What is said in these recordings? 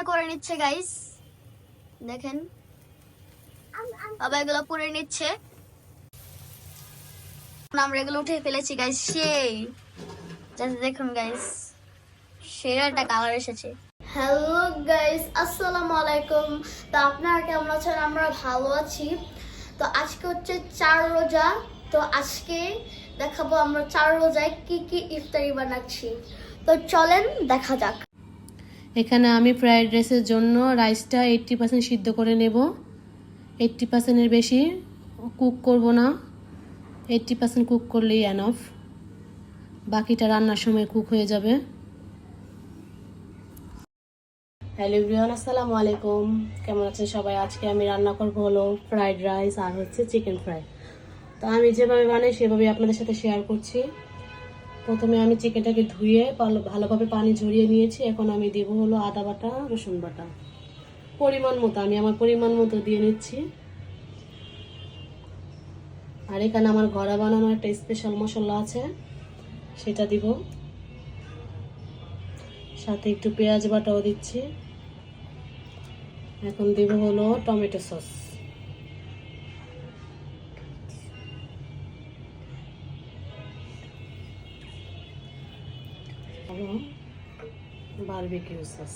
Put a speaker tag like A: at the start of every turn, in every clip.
A: করে নিচ্ছে গাইস, দেখেন বাবা এগুলো করে নিচ্ছে। আমরা এগুলো উঠে ফেলেছি গাইস, সেই দেখুন গাইস সেই একটা কালার এসেছে। হ্যালো গাইস, আসসালামু আলাইকুম। তো আপনারা কেমন আছেন? আমরা ভালো আছি। তো আজকে হচ্ছে 4 রোজা। তো আজকে দেখাবো আমরা 4 রোজায় কি কি ইফতারি বানাচ্ছি। তো চলেন দেখা যাক।
B: এখানে আমি ফ্রাইড রাইসের জন্য রাইসটা 80% সিদ্ধ করে নেব। 80%-এর বেশি কুক করব না, 80% কুক করলেই এনাফ, বাকিটা রান্নার সময় কুক হয়ে যাবে। হ্যালো এভরিওয়ান, আসসালামু আলাইকুম। কেমন আছেন সবাই? আজকে আমি রান্না করব হলো ফ্রাইড রাইস আর হচ্ছে চিকেন ফ্রাই। তো আমি যেভাবে বানাই সেভাবে আপনাদের সাথে শেয়ার করছি। প্রথমে আমি চিকেনটাকে ধুয়ে ভালোভাবে পানি ঝরিয়ে নিয়েছি। এখন আমি দেবো হলো আদা বাটা, রসুন বাটা পরিমাণ মতো, আমি আমার পরিমাণ মতো দিয়ে নিচ্ছি। আর এখানে আমার ঘরে বানানো একটা স্পেশাল মশলা আছে, সেটা দিব। সাথে একটু পেঁয়াজ বাটাও দিচ্ছি। এখন দেব হলো টমেটো সস, বারবিকিউ সস।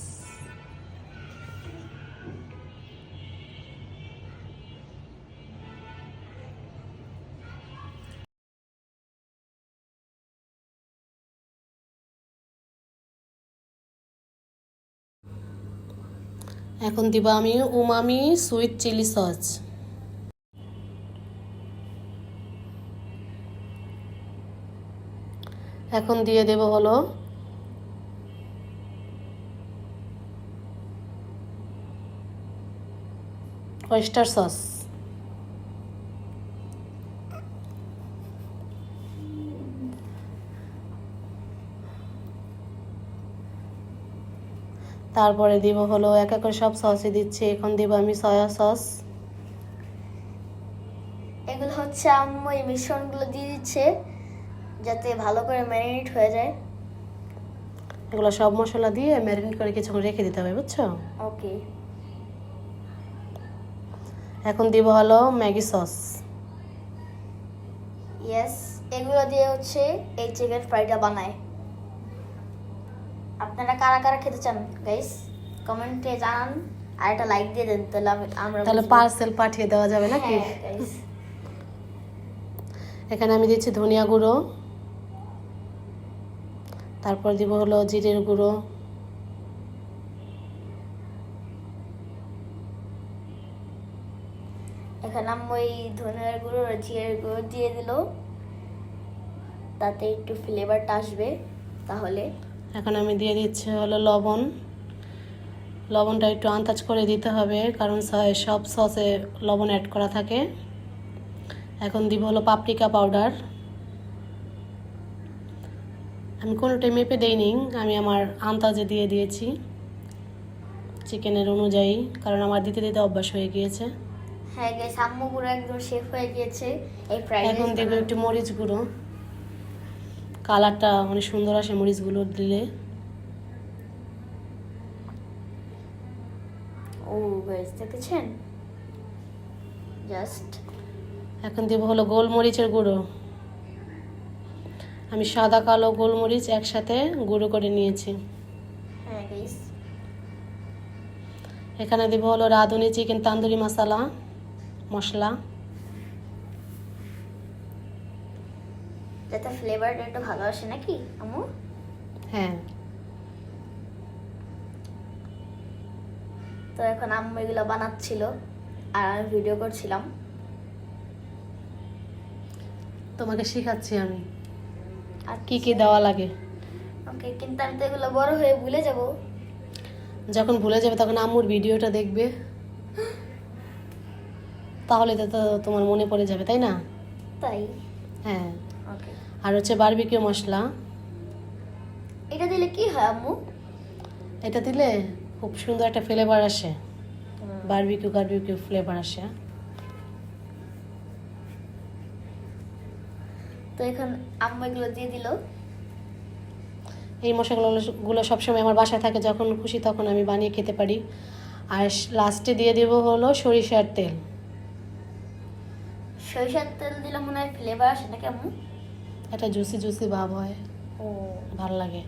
B: এখন দিব আমি উমামি সুইট চিলি সস। এখন দিয়ে দেব হলো ওয়েস্টার সস। তারপরে দিব হলো এক এক করে সব সসই দিচ্ছি। এখন দিব আমি সয়া সস।
A: এগুলো হচ্ছে আম্মু এই মিশ্রণগুলো দিয়ে দিচ্ছে যাতে ভালো করে ম্যারিনেট হয়ে যায়।
B: এগুলো সব মশলা দিয়ে ম্যারিনেট করে কিছুক্ষণ রেখে দিতে হবে, বুঝছো?
A: ওকে।
B: এখন দিব হলো ম্যাগি সস।
A: ইয়েস, এগুলো দিয়ে হচ্ছে এই চিকেন ফ্রাইটা বানায়। আপনারা কারা কারা খেতে চান গাইস কমেন্টে জানান, আর একটা লাইক দিয়ে দেন,
B: তাহলে পার্সেল পাঠিয়ে দেওয়া যাবে নাকি?
A: হ্যাঁ গাইস।
B: এখানে আমি দিচ্ছি ধনিয়া গুঁড়ো, তারপর দিব হলো জিরের গুঁড়ো,
A: এখানে আম্মু এই ধনিয়ার গুঁড়ো আর জিরের গুঁড়ো দিয়ে দিল, তাতে একটু ফ্লেভারটা আসবে। তাহলে
B: এখন আমি দিয়ে দিচ্ছি হলো লবণ। লবণটা একটু আন্দাজ করে দিতে হবে, কারণ সব সসে লবণ অ্যাড করা থাকে। এখন দিব হলো পাপরিকা পাউডার। আমি কোনোটাই মেপে দেইনি, আমি আমার আন্দাজে দিয়ে দিয়েছি চিকেনের অনুযায়ী, কারণ আমার দিতে দিতে অভ্যাস হয়ে গিয়েছে।
A: হ্যাঁ গাইস, আম্মু পুরো একদম শেফ হয়ে গিয়েছে এই ফ্রাইড রাইস।
B: এখন দেব একটু মরিচ গুঁড়ো, কালারটা অনেক সুন্দর আসে মরিচগুলো দিলে।
A: ও গাইস দেখেছেন জাস্ট।
B: এখন দেব হলো গোলমরিচের গুঁড়ো। আমি সাদা কালো গোলমরিচ একসাথে গুঁড়ো করে নিয়েছি।
A: হ্যাঁ গাইস।
B: এখানে দেব হলো রাঁধুনি চিকেন তান্দুরি মশলা,
A: যাতে ফ্লেভারটা একটু ভালো আসে নাকি আম্মু?
B: হ্যাঁ।
A: তো এখন আম্মু এগুলো বানাচ্ছিল আর আমি ভিডিও করছিলাম।
B: তোমাকে শেখাচ্ছি আমি
A: আর
B: কি কি দেওয়া লাগে।
A: ওকে, কিন্তু আমি তো এগুলো বড় হয়ে ভুলে যাব।
B: যখন ভুলে যাবে তখন আম্মুর ভিডিওটা দেখবে, তাহলে তো তোমার মনে পড়ে যাবে, তাই না?
A: তাই?
B: হ্যাঁ।
A: ওকে।
B: আর হচ্ছে বারবিকিউ মশলা।
A: এটা দিলে কি হয় আম্মু?
B: এটা দিলে খুব সুন্দর একটা ফ্লেভার আসে, বারবিকিউ ফ্লেভার আসে।
A: তো এখন আম্মু এগুলো দিয়ে দিল।
B: এই মশলাগুলো সবসময় আমার বাসায় থাকে, যখন খুশি তখন আমি বানিয়ে খেতে পারি। আর লাস্টে দিয়ে দেবো হলো সরিষার তেল।
A: সরিষার তেল দিলে মনে হয় ফ্লেভার আসে না কেমন?
B: একটা জুসি জুসি ভাব হয়,
A: ও
B: ভালো লাগে।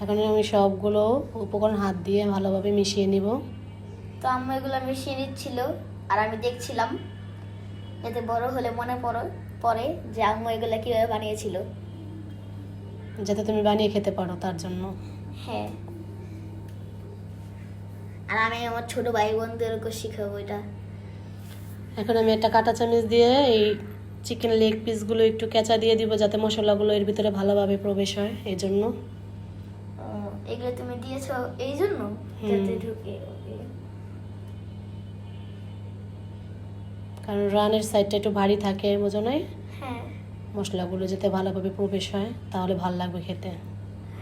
B: এখন আমি সবগুলো উপকরণ হাত দিয়ে ভালোভাবে মিশিয়ে নিব।
A: তো আম্মু এগুলো মিশিয়ে নিচ্ছিল আর আমি দেখছিলাম, যাতে বড় হলে মনে পড়ে যে আম্মু এগুলো কিভাবে বানিয়েছিল।
B: যাতে তুমি বানিয়ে খেতে পারো তার জন্য।
A: হ্যাঁ, আর আমি আমার ছোট ভাই বোনদেরকে শিখাবো এটা।
B: এখন আমি একটা কাঁটা চামচ দিয়ে এই চিকেন লেগ পিসগুলো একটু কেঁচা দিয়ে দিব, যাতে মশলাগুলো এর ভিতরে ভালোভাবে প্রবেশ হয়, এই জন্য।
A: এগুলো তুমি দিয়েছো এই জন্য যাতে ঢুকে। ওকে,
B: কারণ রানের সাইডটা একটু ভারী থাকে, বোঝো নাই?
A: হ্যাঁ
B: মশলাগুলো যাতে ভালোভাবে প্রবেশ হয়, তাহলে ভালো লাগবে খেতে।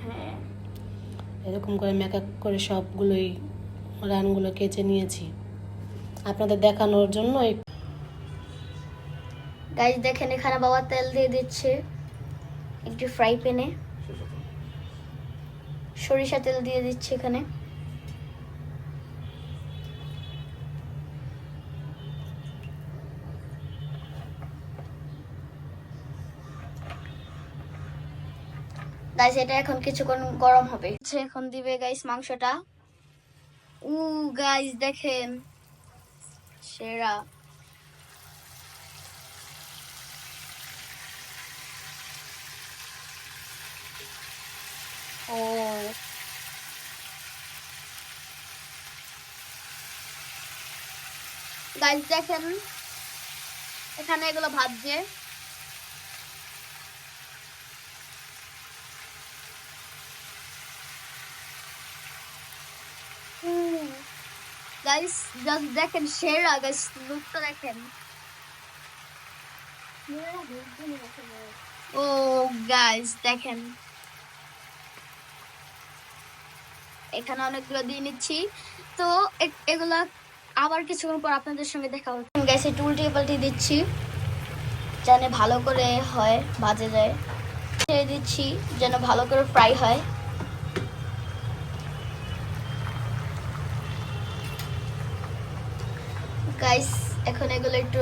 A: হ্যাঁ।
B: এরকম করে আমি এক এক করে সবগুলোই রানগুলো কেচে নিয়েছি আপনাদের দেখানোর জন্য।
A: গাইস দেখেন, এখানে বাবা তেল দিয়ে দিচ্ছে একটি ফ্রাই প্যানে, সরিষা তেল দিয়ে দিচ্ছে এখানে। গাইস এটা এখন কিছুক্ষণ গরম হবে, এখন দিবে গাইস মাংসটা। গাইস দেখেন, সেরা। ও গাইস দেখেন, এখানে এগুলো ভাজছে। গাইস জাস্ট দেখেন, সেরা গাইস, লুকটা দেখেন। ও গাইস দেখেন, এখানে অনেকগুলো দিয়ে নিচ্ছি। তো এগুলা আবার কিছুক্ষণ পর আপনাদের সঙ্গে দেখা হচ্ছে। গাইস একটু উল্টে পাল্টে দিচ্ছি যেন ভালো করে হয়, ভাজে যায়। ছেড়ে দিচ্ছি যেন ভালো করে ফ্রাই হয়। গাইস এখন এগুলো একটু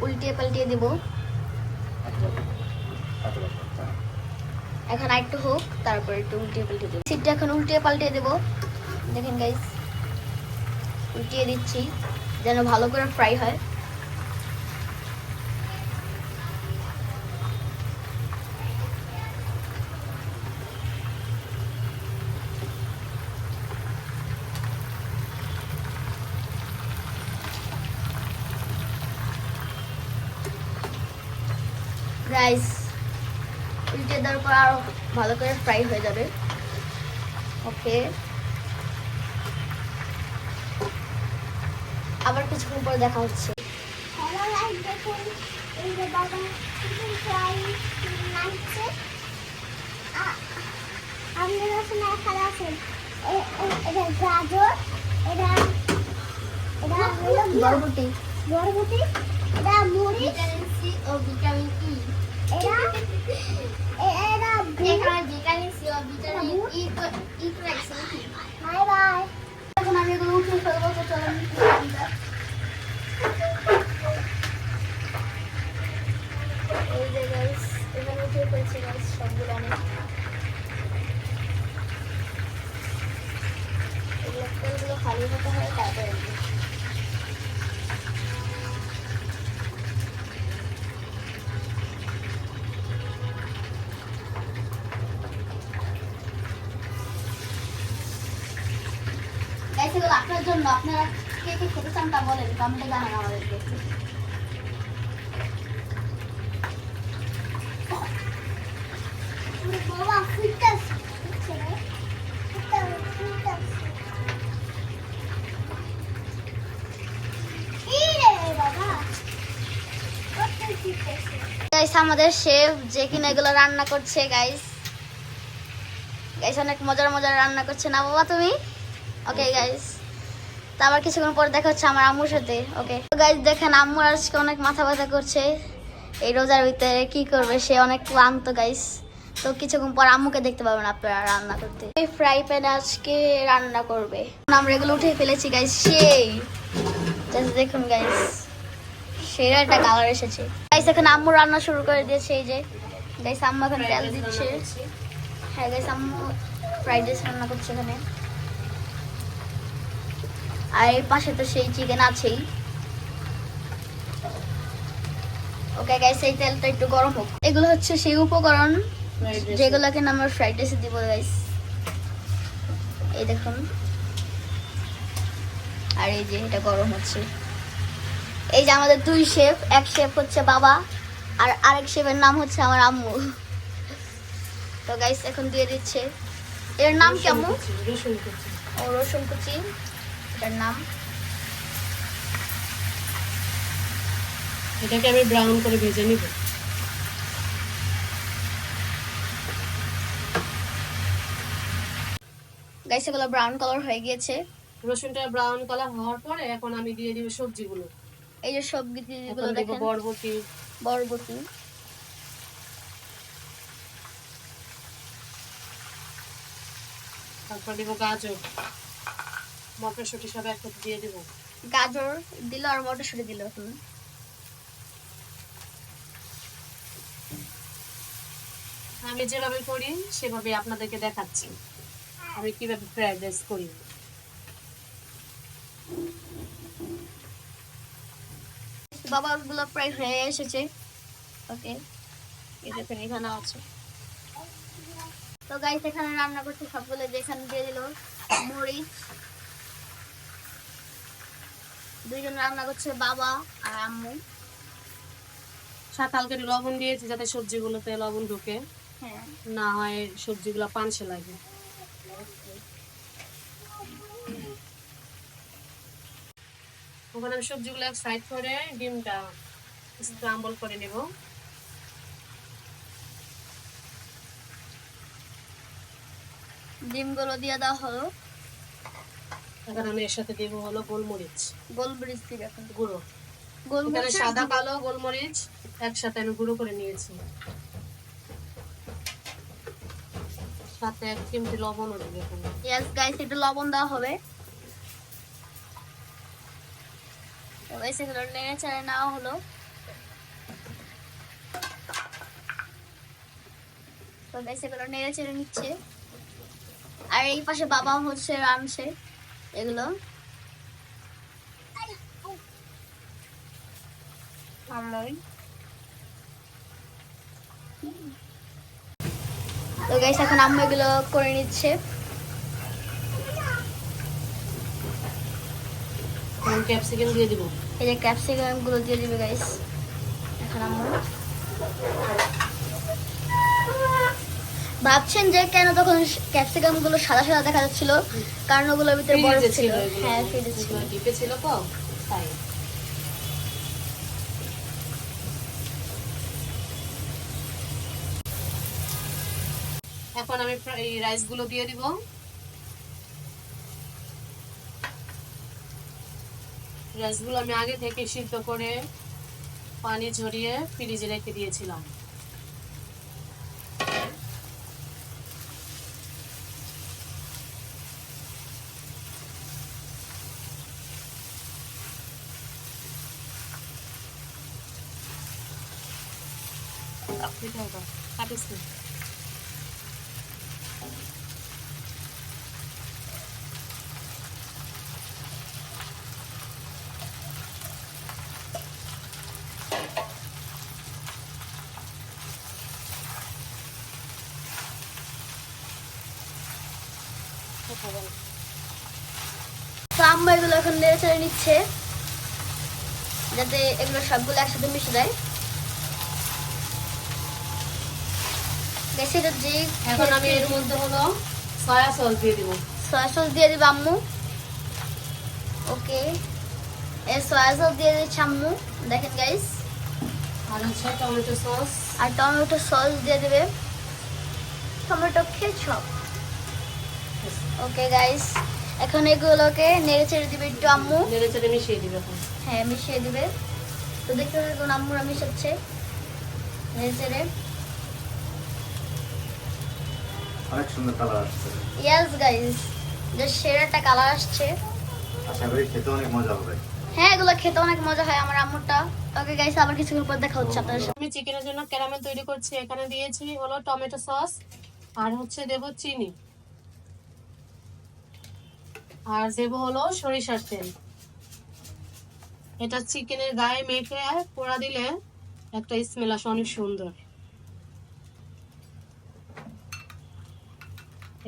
A: উল্টিয়ে পাল্টিয়ে দিব। এখন একটু হোক, তারপর একটু উল্টিয়ে পাল্টিয়ে দেবো। সিটটা এখন উল্টিয়ে পাল্টিয়ে দেবো। দেখেন গাইস, উল্টিয়ে দিচ্ছি যেন ভালো করে ফ্রাই হয়। গাইস উল্টে দেওয়ার পর আরো ভালো করে ফ্রাই হয়ে যাবে। ওকে, আবার কিছুক্ষণ পর দেখা হচ্ছে। বরবটি, এটা মুড়ি, ভিটামিন সি ও ভিটামিন ই। এরা ভিটামিন সি ও ভিটামিন ই রাখছে নাকি? Bye bye. এখন আমি এগুলো উঠিয়ে ফেলবো, তো চলুন। এই যে গাইস, এখানে উঠিয়ে ফেলছি গাইস সবগুলো। আমি এগুলো তেলগুলো খালি হতে হয়, তারপরে গাইস এগুলো আপনার জন্য। আপনারা কে কে খেতে চান তা বলেন, কমেন্টে জানান আমাদেরকে। বাবা ফিটনেস গাইস, আমাদের শেফ যে কিনা এগুলো রান্না করছে গাইস। গাইস অনেক মজার মজার রান্না করছে না বাবা তুমি? ওকে গাইস, তো আবার কিছুক্ষণ পর দেখা হচ্ছে আমার আম্মুর সাথে। ওকে গাইস দেখেন, আম্মুর আজকে অনেক মাথা ব্যথা করছে। এই রোজার ভিতরে কি করবে, সে অনেক ক্লান্ত গাইস। তো কিছুক্ষণ পর আম্মুকে দেখতে পাবেন আপনারা রান্না করতে। এই ফ্রাই প্যানে আজকে রান্না করবে। আমরা এগুলো উঠে ফেলেছি গাইস, সেই জাস্ট দেখুন গাইস, সেই একটা কালার এসেছে গাইস। এখন আম্মু রান্না শুরু করে দিয়েছে। এই যে গাইস আম্মু এখন তেল দিচ্ছে। হ্যাঁ গাইস আম্মু ফ্রাইড রাইস রান্না করছে এখানে। আর এর পাশে তো সেই চিকেন আছেই। ওকে গাইস, এই তেলটা একটু গরম হোক। এগুলো হচ্ছে সেই উপকরণ যেগুলোকে আমরা ফ্রাইড রাইসে দিব গাইস। এই দেখুন, আর এই যে এটা গরম হচ্ছে। এই যে আমাদের দুই শেফ, এক শেফ হচ্ছে বাবা আর আরেক শেফের নাম হচ্ছে আমার আম্মু। তো গাইস এখন দিয়ে দিচ্ছে। এর নাম কি আম্মু? ও রসুন কুচি, এটার নাম।
B: এটাকে আমি ব্রাউন করে ভেজে নিব।
A: গাইস এগুলো ব্রাউন কালার হয়ে গিয়েছে।
B: রসুনটা ব্রাউন কালার হওয়ার পরে এখন আমি দিয়ে দিব সবজিগুলো।
A: এই যে সবজিগুলো
B: এখন দেব
A: দেখেন,
B: বরবটি,
A: বরবটি,
B: তারপর দিব গাজর, মটরশুঁটি সব একসাথে দিয়ে দিব।
A: গাজর দিল আর মটরশুঁটি দিল। এখন
B: আমি যেভাবে করি সেভাবে আপনাদেরকে দেখাচ্ছি আমি কিভাবে ফ্রাইড রাইস করি।
A: বাবা গুলো প্রায় হয়ে এসেছে। ওকে, এই দেখেন এখানে আছে। তো গাইস এখানে রান্না করতে সবগুলো যেখানে দিয়ে দিল মরিচ। দুইজন রান্না করছে, বাবা আর আম্মু।
B: সাথে হালকা একটু লবণ দিয়েছি যাতে সবজিগুলোতে লবণ ঢুকে,
A: হ্যাঁ
B: না হয় সবজিগুলো পানসে লাগে। ওখানে আমি সবজিগুলো এক সাইড করে ডিমটা স্ক্রাম্বল করে নেব।
A: ডিমগুলো দিয়ে দেওয়া হলো।
B: এখন আমি এর সাথে দেবো হলো গোলমরিচ,
A: গোলমরিচ দিয়ে এখন
B: গুঁড়ো। এখানে
A: গোলমরিচ
B: সাদা কালো গোলমরিচ একসাথে আমি গুঁড়ো করে নিয়েছি, সাথে এক চিমটি লবণও দেবো এখানে।
A: ইয়েস গাইস, একটু লবণ দেওয়া হবে। তো গাইস এগুলো নেড়ে চেড়ে নেওয়া হলো। তো গাইস এগুলো নেড়ে চেড়ে নিচ্ছে। আর এই পাশে বাবা হচ্ছে রাঁধছে এগুলো। তো গাইস এখন আম্মু এগুলো করে নিচ্ছে।
B: এখন ক্যাপসিকাম দিয়ে দিব।
A: এই যে ক্যাপসিকাম গুলো দিয়ে দিবে গাইস এখন আম্মু। ভাবছেন যে কেন তখন ক্যাপসিকাম গুলো সাদা সাদা দেখা যাচ্ছিল, কারণ ওগুলোর ভিতরে বরফ ছিল। হ্যাঁ ফ্রিজে ছিল,
B: ডিপে ছিল তো তাই। এখন আমি এই রাইসগুলো দিয়ে দিব। রাইসগুলো আমি আগে থেকে সিদ্ধ করে পানি ঝরিয়ে ফ্রিজে রেখে দিয়েছিলাম। কাটিস না।
A: তো আম্মু এগুলো এখন নেড়ে চেড়ে নিচ্ছে যাতে এগুলো সবগুলো একসাথে মিশে যায়।
B: এখন আমি এর মধ্যে হলো সয়া সস দিয়ে দিব।
A: সয়া সস দিয়ে দিবে আম্মু। ওকে, এই সয়া সস দিয়ে দিচ্ছে আম্মু, দেখেন গাইস।
B: আর হচ্ছে টমেটো সস,
A: আর টমেটো সস দিয়ে দিবে, টমেটো কেচাপ। ওকে গাইস, এখন এগুলোকে নেড়ে চেড়ে দিবে একটু আম্মু।
B: নেড়ে চেড়ে মিশিয়ে দিবে এখন।
A: হ্যাঁ মিশিয়ে দিবে। তো দেখতে থাকুন আম্মুরা মিশাচ্ছে নেড়ে চেড়ে।
C: অনেক সুন্দর কালার আসছে।
A: ইয়েস গাইস, যে সেরা একটা কালার আসছে।
C: আশা করি খেতে অনেক মজা হবে।
A: হ্যাঁ, এগুলো খেতে অনেক মজা হয় আমার আম্মুরটা। ওকে গাইস, আবার কিছুক্ষণ পর দেখা হচ্ছে আপনাদের সাথে।
B: আমি চিকেনের জন্য ক্যারামেল তৈরি করছি। এখানে দিয়েছি হলো টমেটো সস, আর হচ্ছে দেব চিনি, আর দেব হলো সরিষার তেল। এটা চিকেনের গায়ে মেখে পোড়া দিলে একটা স্মেল আসে অনেক সুন্দর।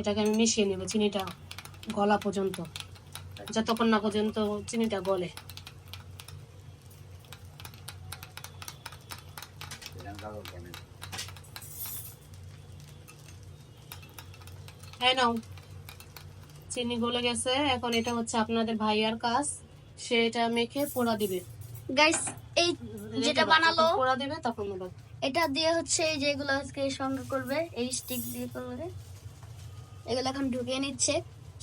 B: এটাকে আমি মিশিয়ে নেব চিনিটা গলা পর্যন্ত, যতক্ষণ না পর্যন্ত চিনিটা গলে। হ্যাঁ নাও, চিনি গলে গেছে। এখন এটা হচ্ছে আপনাদের ভাইয়ার কাজ, সে এটা মেখে পোড়া দিবে।
A: গাইস, এই যেটা বানালো
B: পোড়া দিবে তখন দেবো।
A: এটা দিয়ে হচ্ছে এই যেগুলো আজকে সঙ্গে করবে, এই স্টিক দিয়ে করবে। এগুলো এখন ঢুকিয়ে নিচ্ছে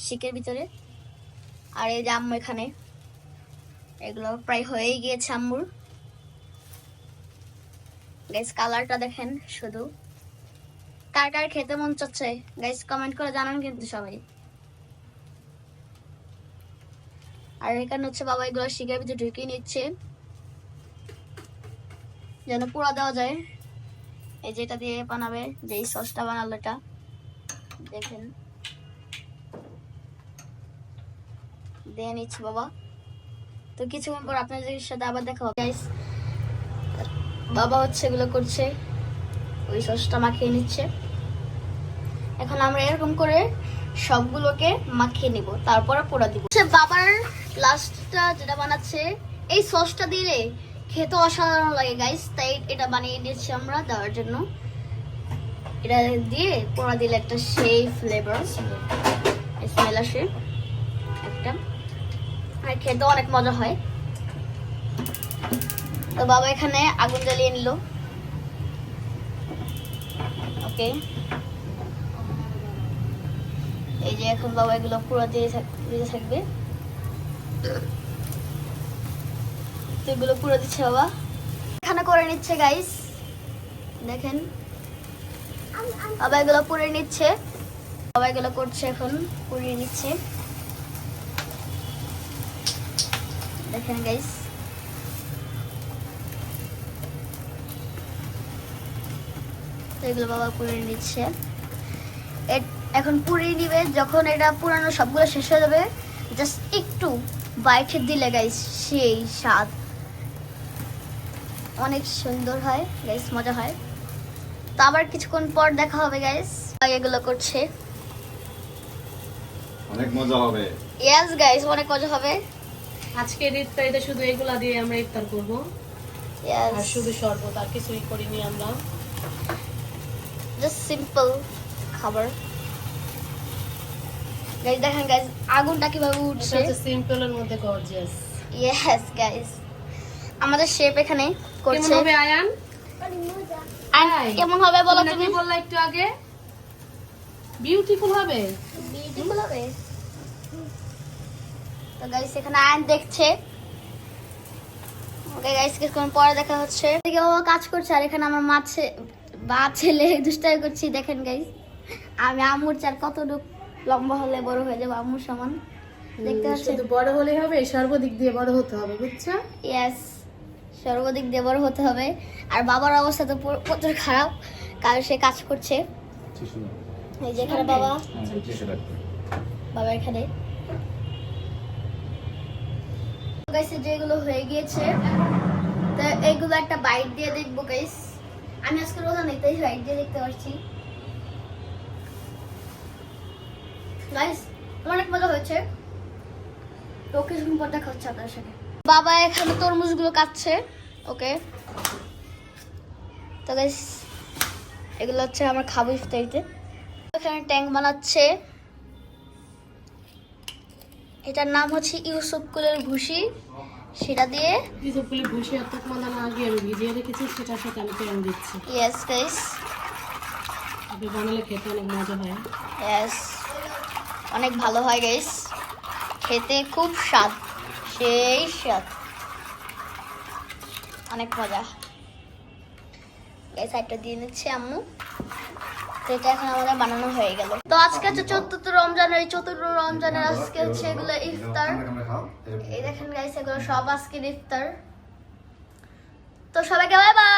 A: শিকের ভিতরে। আর এই যে আম্মু এখানে, এগুলো প্রায় হয়েই গিয়েছে আম্মুর। গাইস, কালারটা দেখেন শুধু। কার কার খেতে মন চাচ্ছে গাইস কমেন্ট করে জানান কিন্তু সবাই। আর এখানে হচ্ছে বাবা এগুলো শিকের ভিতরে ঢুকিয়ে নিচ্ছে যেন পোড়া দেওয়া যায়। এই যেটা দিয়ে বানাবে, যে এই সসটা বানালো, এটা দেখেন দিয়ে নিচ্ছি বাবা। তো কিছুক্ষণ পর আপনাদের সাথে আবার দেখা হবে গাইস। বাবা হচ্ছে এগুলো করছে, ওই সসটা মাখিয়ে নিচ্ছে। এখন আমরা এরকম করে সবগুলোকে মাখিয়ে নিব, তারপরে পোড়া দিব। বাবার লাস্টটা যেটা বানাচ্ছে, এই সসটা দিলে খেতে অসাধারণ লাগে গাইস, তাই এটা বানিয়ে দিয়েছি আমরা দেওয়ার জন্য। এটা দিয়ে পোড়া দিলে একটা সেই ফ্লেভার স্মেল আসে একটা, আর খেতে অনেক মজা হয়। তো বাবা এখানে আগুন জ্বালিয়ে নিল। ওকে, এই যে এখন বাবা এগুলো পুরো দিয়ে থাকবে। তো এগুলো পুরো দিচ্ছে বাবা, এখানে করে নিচ্ছে গাইস। দেখেন বাবা এগুলো পুড়ে নিচ্ছে, বাবা এগুলো করছে এখন, পুড়িয়ে নিচ্ছে। দেখেন গাইস, এগুলো বাবা পুড়িয়ে নিচ্ছে। এখন পুড়িয়ে নিবে, যখন এটা পুরানো সবগুলো শেষ হয়ে যাবে, জাস্ট একটু বাইট দিলে গাইস সেই স্বাদ, অনেক সুন্দর হয় গাইস, মজা হয়। তো আবার কিছুক্ষণ পর দেখা হবে গাইস। এগুলো করছে,
C: অনেক মজা হবে।
A: ইয়েস গাইস, অনেক মজা হবে।
B: আজকে ইফতারিতে শুধু এগুলা দিয়ে আমরা ইফতার করব, আর শুধু শরবত, আর কিছুই করিনি আমরা।
A: জাস্ট সিম্পল খাবার গাইস। দেখেন গাইস আগুনটা কিভাবে উঠছে,
B: এটা সিম্পলের মধ্যে গর্জিয়াস।
A: ইয়েস গাইস, আমাদের শেফ এখানে
B: কেমন
A: করছে।
B: হবে আয়ান?
A: কেমন হবে বলো
B: তুমি
A: তুমি?
B: বললা একটু আগে বিউটিফুল হবে।
A: বিউটিফুল হবে। তো গাইস এখানে আয়ন দেখছে। ওকে গাইস, কিছুক্ষণ পরে দেখা হচ্ছে। এদিকে বাবা কাজ করছে, আর এখানে আমার বা ছেলে দুষ্টাই করছি। দেখেন গাইস, আমি আম্মুর চার কতটুক লম্বা হলে বড় হয়ে যাবো আম্মুর সমান, দেখতে পাচ্ছেন?
B: শুধু বড় হলেই হবে, সর্বদিক দিয়ে বড় হতে হবে, বুঝছো?
A: ইয়েস, সর্বদিক দিয়ে বড় হতে হবে। আর বাবার অবস্থা তো প্রচুর খারাপ, কারণ সে কাজ করছে। এই যে এখানে বাবা, বাবা এখানে গাইস যেগুলো হয়ে গিয়েছে, তো এইগুলো একটা বাইট দিয়ে দেখবো গাইস। আমি আজকে রোজা নেই, তাই বাইট দিয়ে দেখতে পাচ্ছি গাইস, অনেক মজা হয়েছে। তো কিছুক্ষণ পর দেখা হচ্ছে আপনার সাথে। বাবা এখানে তরমুজগুলো কাটছে। ওকে, তো গাইস এগুলো হচ্ছে আমরা খাবো ইফতারিতে। এখানে ট্যাঙ্ক বানাচ্ছে, এটার নাম হচ্ছে ইউসুফ কুলের ভুসি। সেটা দিয়ে
B: ইউসুফকুলের ভুসি অর্থাৎ মাদানা আগে আমি ভিজিয়ে রেখেছি, সেটার সাথে আমি তেল দিচ্ছি।
A: ইয়েস গাইস,
B: আপনি বানালে খেতে অনেক মজা হয়।
A: ইয়েস, অনেক ভালো হয় গাইস, খেতে খুব স্বাদ, সেই স্বাদ, অনেক মজা গাইস। একটা দিয়ে নিচ্ছে আম্মু। তো এটা এখন আমাদের বানানো হয়ে গেল। তো আজকে হচ্ছে 4th রমজানের, এই 4th রমজানের আজকে হচ্ছে এগুলো ইফতার। এই দেখেন গাইস, এগুলো সব আজকের ইফতার। তো সবাইকে বাই বাই।